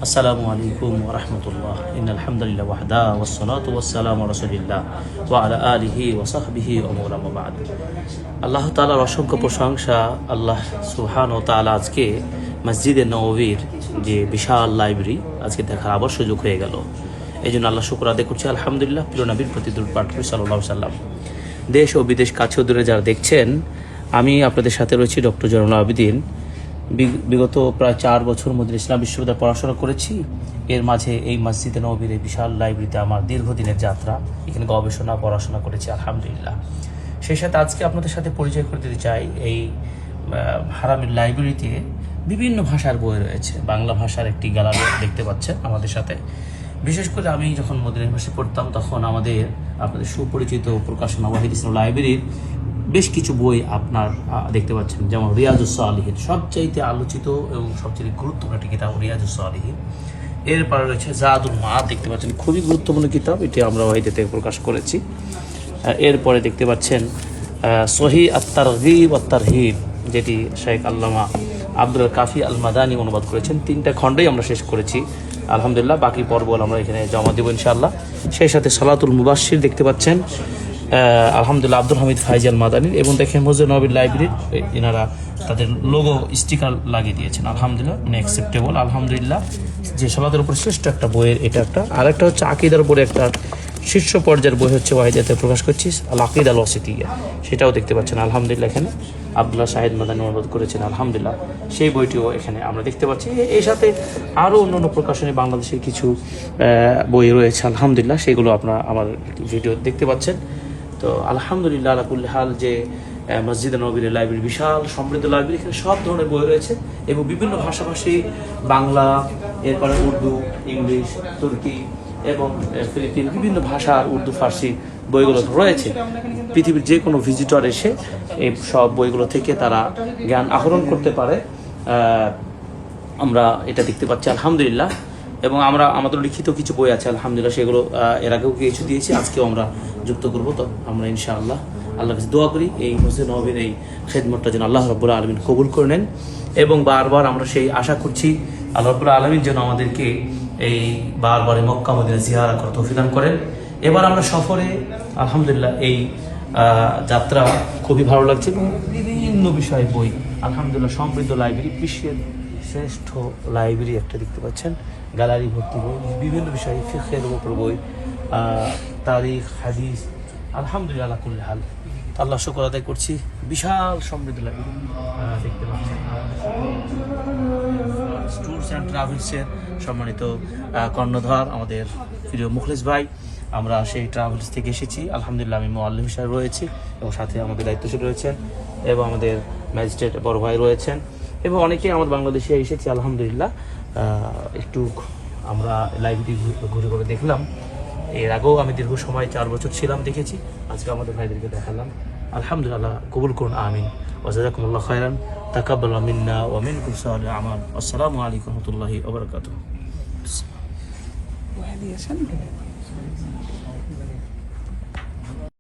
আসসালামু আলাইকুম ওয়া রাহমাতুল্লাহ। ইন্নাল হামদুলিল্লাহ ওয়াহদা ওয়াসসালাতু ওয়াসসালামু আলা রাসূলিল্লাহ ওয়া আলা আলিহি ওয়া সাহবিহি ওয়া মাওলা মা বা'দ। আল্লাহ তাআলার অসংখ্য প্রশংসা। আল্লাহ সুবহানাহু ওয়া তাআলা আজকে মসজিদে নববীর যে বিশাল লাইব্রেরি আজকে দেখার আবার সুযোগ হয়ে গেল। এই জন্য আল্লাহ শুকর আদায় করছি আলহামদুলিল্লাহ। প্রিয় নবীর প্রতি দরুদ পাঠ করি সাল্লাল্লাহু আলাইহি সাল্লাম। দেশ ও বিদেশ কাছে ও দূরে যারা দেখছেন, আমি আপনাদের সাথে রয়েছি ডক্টর জয়নুল আবেদিন। বিগত প্রায় 4 বছর মধ্যে ইসলাম বিশ্ববিদ্যালয়ে পড়াশোনা করেছি। এর মাঝে এই মসজিদে নববীর এই বিশাল লাইব্রেরিতে আমার দীর্ঘদিনের যাত্রা। এখানে গবেষণা পড়াশোনা করেছি আলহামদুলিল্লাহ। সেই সাথে আজকে আপনাদের সাথে পরিচয় করে দিতে চাই, এই হারামের লাইব্রেরিতে বিভিন্ন ভাষার বই রয়েছে। বাংলা ভাষার একটি গ্যালারি দেখতে পাচ্ছেন আমাদের সাথে। বিশেষ করে আমি যখন মদিনা ইউনিভার্সিটি পড়তাম তখন আপনাদের সুপরিচিত প্রকাশনা ওয়াহিদ ইসলাম লাইব্রেরির বেশ কিছু বই আপনার দেখতে পাচ্ছেন, যেমন রিয়াজুস সালিহিন, সবচাইতে আলোচিত এবং সবচেয়ে গুরুত্বপূর্ণ একটি কিতাব রিয়াজুস সালিহিন। এরপরে রয়েছে জাদুল মাআদ, দেখতে পাচ্ছেন খুবই গুরুত্বপূর্ণ কিতাব, এটি আমরা ওয়াহিদে থেকে প্রকাশ করেছি। এরপরে দেখতে পাচ্ছেন সহিহ আত-তারগীব ওয়াত তারহিব, যেটি শেখ আল্লামা আব্দুল কাফি আল মাদানী অনুবাদ করেছেন। 3টা খণ্ডই আমরা শেষ করেছি আলহামদুলিল্লাহ। বাকি পর্ব আমরা এখানে জমা দেব ইনশাআল্লাহ। সেই সাথে সালাতুল মুবাশশির দেখতে পাচ্ছেন আলহামদুলিল্লাহ আব্দুল হামিদ ফাইজ আল মাদানীর। এবং দেখেন মসজিদ নববীর লাইব্রেরির এনারা তাদের লোগো স্টিকার লাগিয়ে দিয়েছেন আলহামদুলিল্লাহ, অ্যাকসেপ্টেবল আলহামদুলিল্লাহ। যে সালাতের উপর শ্রেষ্ঠ একটা বইয়ের এটা একটা, আরেকটা হচ্ছে আকিদার উপরে একটা শীর্ষ পর্যায়ের বই হচ্ছে ওয়াহিদাতে প্রকাশ করছি আল আকিদা আল ওয়াসিতিয়া, সেটাও দেখতে পাচ্ছেন আলহামদুলিল্লাহ। এখানে আব্দুল্লাহ শাহিদ মাদানী অনুবাদ করেছেন আলহামদুলিল্লাহ, সেই বইটিও এখানে আমরা দেখতে পাচ্ছি। এর সাথে আরও অন্যান্য প্রকাশনী বাংলাদেশের কিছু বই রয়েছে আলহামদুলিল্লাহ, সেগুলো আপনারা আমার ভিডিও দেখতে পাচ্ছেন। তো আলহামদুলিল্লাহ আলা কুল্লি হাল, যে মসজিদে নববীর লাইব্রেরি বিশাল সমৃদ্ধ লাইব্রেরি, এখানে সব ধরনের বই রয়েছে এবং বিভিন্ন ভাষাভাষী, বাংলা, এরপরে উর্দু, ইংলিশ, তুর্কি এবং ফিলিপিন, বিভিন্ন ভাষার উর্দু ফার্সি বইগুলো রয়েছে। পৃথিবীর যে কোনো ভিজিটর এসে এই সব বইগুলো থেকে তারা জ্ঞান আহরণ করতে পারে, আমরা এটা দেখতে পাচ্ছি আলহামদুলিল্লাহ। এবং আমাদের লিখিত কিছু বই আছে আলহামদুলিল্লাহ, সেগুলো এর আগেও কিছু দিয়েছি, আজকেও আমরা যুক্ত করবো। তো আমরা ইনশাআল্লাহ আল্লাহর কাছে দোয়া করি এই মসজিদ নববীর এই খেদমতটা যেন আল্লাহ রাব্বুল আলামিন কবুল করে নেন। এবং বারবার আমরা সেই আশা করছি আল্লাহ রাব্বুল আলামিন যেন আমাদেরকে এই বারবার মক্কা মদিনা জিয়ারত করার তৌফিক দান করেন। এবার আমরা সফরে আলহামদুলিল্লাহ এই যাত্রা খুবই ভালো লাগছে এবং বিভিন্ন বিষয় বই আলহামদুলিল্লাহ, সমৃদ্ধ লাইব্রেরি, বিশ্বের শ্রেষ্ঠ লাইব্রেরি একটা দেখতে পাচ্ছেন, গ্যালারি ভর্তি বই, বিভিন্ন বিষয়ে ফিকহের উপর বই, তারিখ, হাদিস, আলহামদুলিল্লাহ আলা কুল্লি হাল। আল্লাহ শুকর আদায় করছি, বিশাল সমৃদ্ধ লাইব্রেরি দেখতে পাচ্ছেন। ট্যুরস অ্যান্ড ট্রাভেলসের সম্মানিত কর্ণধার আমাদের প্রিয় মুখলেস ভাই, আমরা সেই ট্রাভেলস থেকে এসেছি আলহামদুলিল্লাহ। আমি মুআল্লিম হিসেবে রয়েছি এবং সাথে আমাদের দায়িত্বশীল রয়েছেন এবং আমাদের ম্যাজিস্ট্রেট বড় ভাই রয়েছেন এবং অনেকেই আমাদের বাংলাদেশে এসেছি আলহামদুলিল্লাহ। একটু আমরা লাইব্রেরি ঘুরে ঘুরে দেখলাম। এর আগেও আমি দীর্ঘ সময় 4 বছর ছিলাম, দেখেছি। আজকে আমাদের ভাইদেরকে দেখালাম আলহামদুলিল্লাহ। কবুল করুন, আমিন। ওয়াজাযাকুমুল্লাহু খায়রান, তাকাব্বাল মিন্না ওয়া মিনকুম সালিহ আমাল। আসসালামু আলাইকুম ওয়া রাহমাতুল্লাহি ওয়া বারাকাতুহু।